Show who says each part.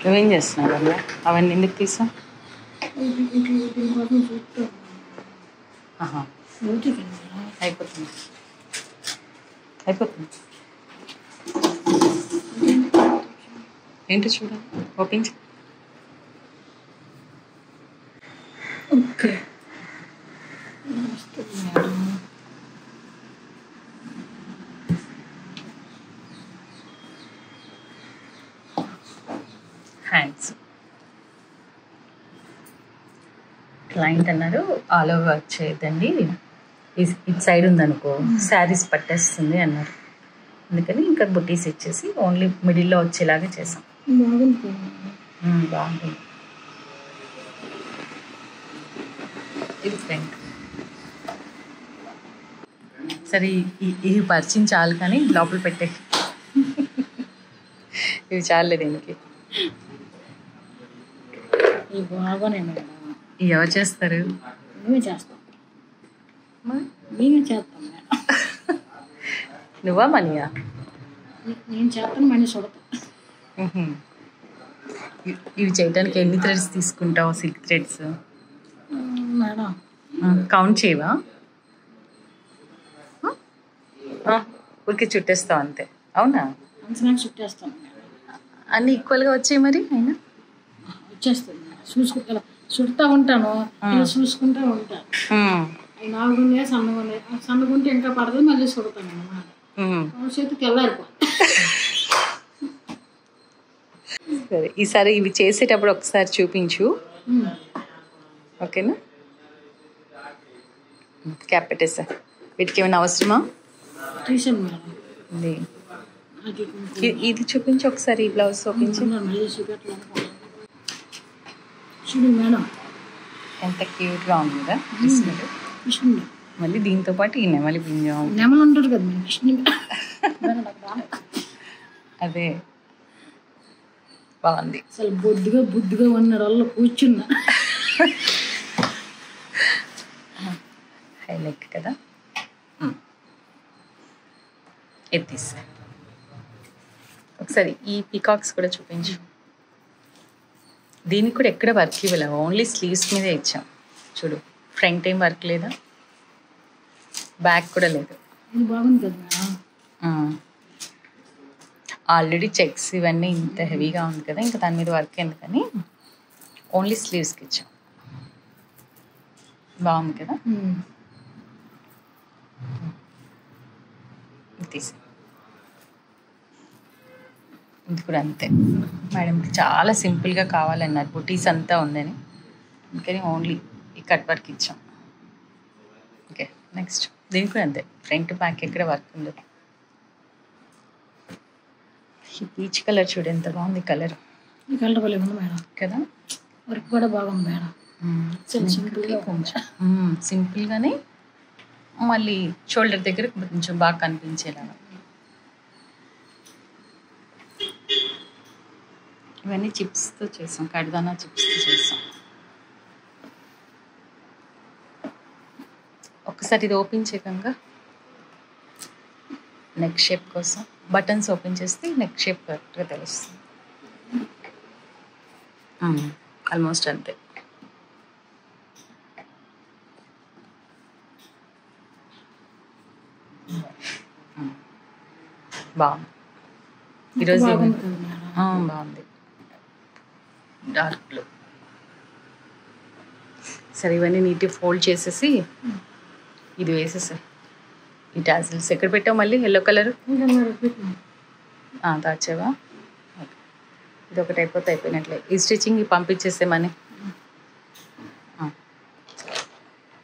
Speaker 1: నువ్వేం చేస్తున్నావు వల్ల అవన్నీ ఎందుకు తీసావు? అయిపోతుంది అయిపోతుంది. ఏంటో చూడాలి, ఓపెన్ చేయి.
Speaker 2: ఓకే
Speaker 1: హ్యాండ్స్ క్లయింట్ అన్నారు ఆల్ ఓవర్ వర్క్ చేయొద్దండి, ఇటు సైడ్ ఉందనుకో శారీస్ పట్టేస్తుంది అన్నారు. అందుకని ఇంకా బుటీస్ ఇచ్చేసి ఓన్లీ మిడిల్లో వచ్చేలాగా చేసాం. బాగుంటుంది. ఇది ఫ్రంట్. సరే ఇవి పరిచయం చాలు కానీ లోపల పెట్టే ఇవి చాలే దీనికి.
Speaker 2: ఇవి బాగానే మేడం.
Speaker 1: ఇవి ఎవరు చేస్తారు?
Speaker 2: మేమే చేస్తాం. మేమే చేస్తాం మేడం.
Speaker 1: నువ్వా మనీయా?
Speaker 2: నేను చేస్తాను, మనీ చూడతా.
Speaker 1: ఇవి చేయడానికి ఎన్ని థ్రెడ్స్ తీసుకుంటావు? సిల్క్ థ్రెడ్స్
Speaker 2: మేడం
Speaker 1: కౌంట్ చేయవా? ఊరికి చుట్టేస్తావు అంతే, అవునా?
Speaker 2: అంచనాకు చుట్టేస్తాను మేడం.
Speaker 1: అన్నీ ఈక్వల్గా వచ్చాయి మరి? అయినా
Speaker 2: వచ్చేస్తుంది మేడం. చూసుకుంటా చుడతా ఉంటాను, చూసుకుంటూ ఉంటాను. అవి నాలుగుండే సన్నగుండే, సన్నగుంటే ఇంకా పడదు, మళ్ళీ చుడతాను అన్నమాట. చేతికి వెళ్ళారిపో.
Speaker 1: సరే ఈసారి ఇవి చేసేటప్పుడు ఒకసారి చూపించు, ఓకేనా? క్యాప్ పెట్టేసా. వీటికి ఏమైనా అవసరమా?
Speaker 2: తీసాను మేడం.
Speaker 1: ఇది చూపించు ఒకసారి, ఈ బ్లౌజ్ చూపించు.
Speaker 2: మళ్ళీ చూపెట్టాలనుకుంటున్నాను. చూడు మేడం
Speaker 1: ఎంత క్యూట్గా ఉంది కదా కృష్ణుడు. మళ్ళీ దీంతో పాటు ఈ నెమలి పింజం,
Speaker 2: నెమలు ఉంటారు కదా మేడం కృష్ణుడు.
Speaker 1: అదే బాగుంది.
Speaker 2: అసలు బుద్ధిగా ఉన్నాడు వాళ్ళు కూర్చున్నా.
Speaker 1: హైలైట్ కదా. ఎత్తిస్తా ఒకసారి. ఈ పీకాక్స్ కూడా చూపించు. దీనికి కూడా ఎక్కడ వర్క్ ఇవ్వలే, ఓన్లీ స్లీవ్స్ మీదే ఇచ్చాం. చూడు, ఫ్రంట్ ఏం వర్క్ లేదా, బ్యాక్ కూడా లేదు.
Speaker 2: ఇది బాగుంది కదా మేడం.
Speaker 1: ఆల్రెడీ చెక్స్ ఇవన్నీ ఇంత హెవీగా ఉంది కదా, ఇంకా దాని మీద వర్క్ ఎందుకని ఓన్లీ స్లీవ్స్కి ఇచ్చాం. బాగుంది కదా. తీసి ఇది కూడా అంతే. మేడంకి చాలా సింపుల్గా కావాలన్నారు, బుటీస్ అంతా ఉందని, అందుకని ఓన్లీ ఈ కట్ వర్క్ ఇచ్చాం. Okay next. దీనికి కూడా అంతే, ఫ్రంట్ బ్యాక్ ఎక్కడ వర్క్ ఉండదు. ఈ పీచ్ కలర్ చూడు ఎంత బాగుంది కలర్.
Speaker 2: ఈ కలర్ భలే ఉంది మేడం
Speaker 1: కదా.
Speaker 2: వర్క్ కూడా బాగుంది మేడం. సింపుల్గా
Speaker 1: కొంచెం సింపుల్గానే, మళ్ళీ షోల్డర్ దగ్గర కొంచెం బాగా కనిపించేలాగా. ఇవన్నీ చిప్స్తో చేసాం, కడదానా చిప్స్తో చేసాం. ఒకసారి ఇది ఓపెన్ చేయకంగా నెక్ షేప్ కోసం బటన్స్ ఓపెన్ చేస్తే నెక్ షేప్ కరెక్ట్గా తెలుస్తుంది. ఆల్మోస్ట్ అంతే. బాగుంది ఈరోజు. బాగుంది డార్క్ బ్లూ. సరే ఇవన్నీ నీట్గా ఫోల్డ్ చేసేసి ఇది వేసేసా. ఈ టాజిల్స్ ఎక్కడ పెట్టావు మళ్ళీ? Yellow colour దాచావా? ఓకే, ఇది ఒకటి అయిపోతే అయిపోయినట్లే. ఈ స్టిచ్చింగ్ పంపించేసేమని